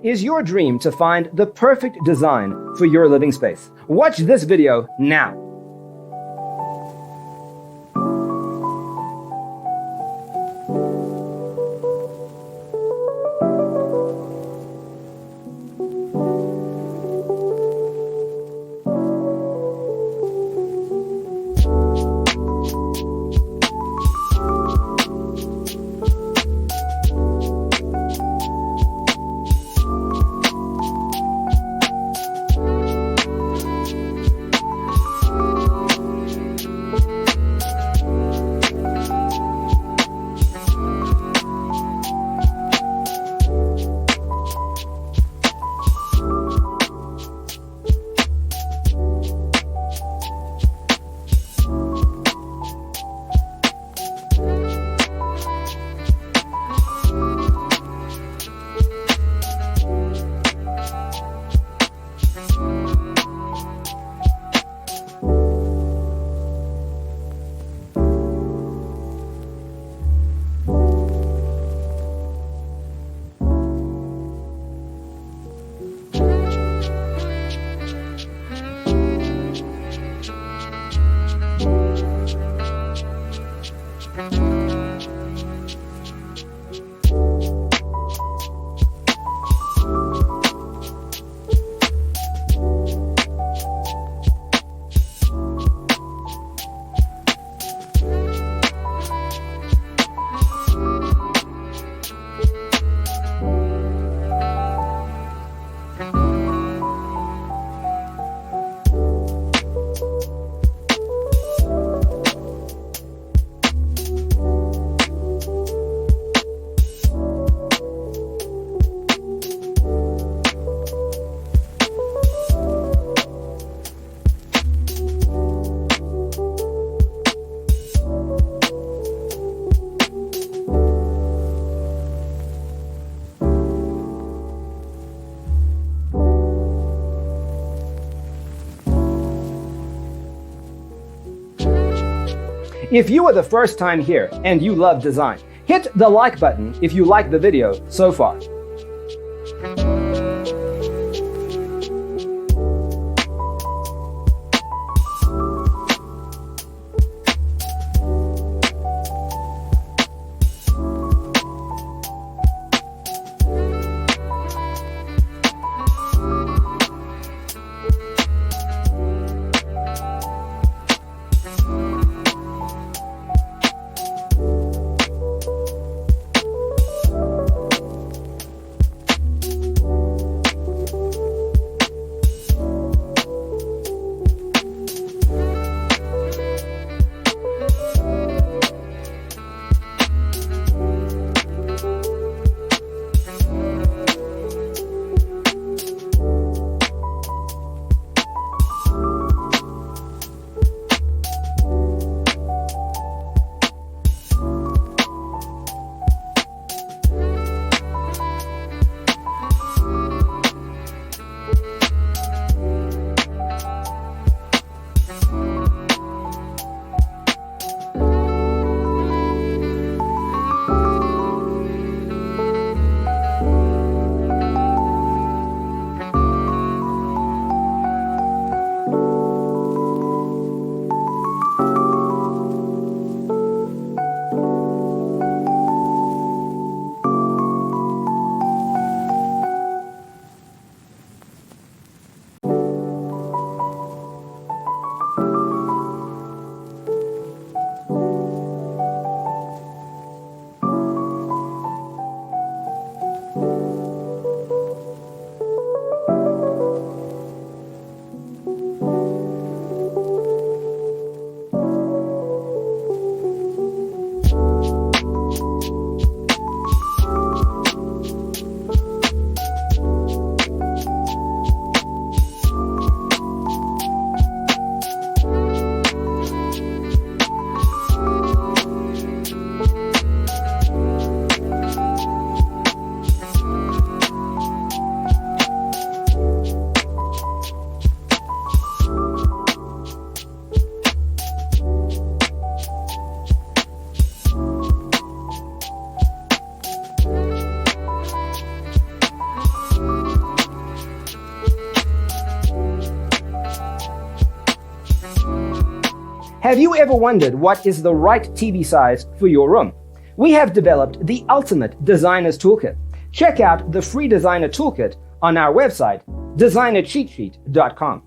Is your dream to find the perfect design for your living space? Watch this video now. If you are the first time here and you love design, hit the like button if you like the video so far. Have you ever wondered what is the right TV size for your room? We have developed the ultimate designer's toolkit. Check out the free designer toolkit on our website, designercheatsheet.com.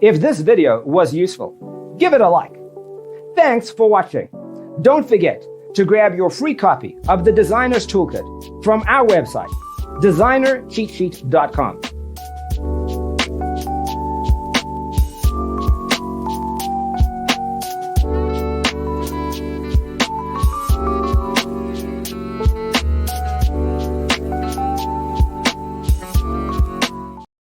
If this video was useful, give it a like. Thanks for watching. Don't forget to grab your free copy of the Designer's Toolkit from our website, designercheatsheet.com.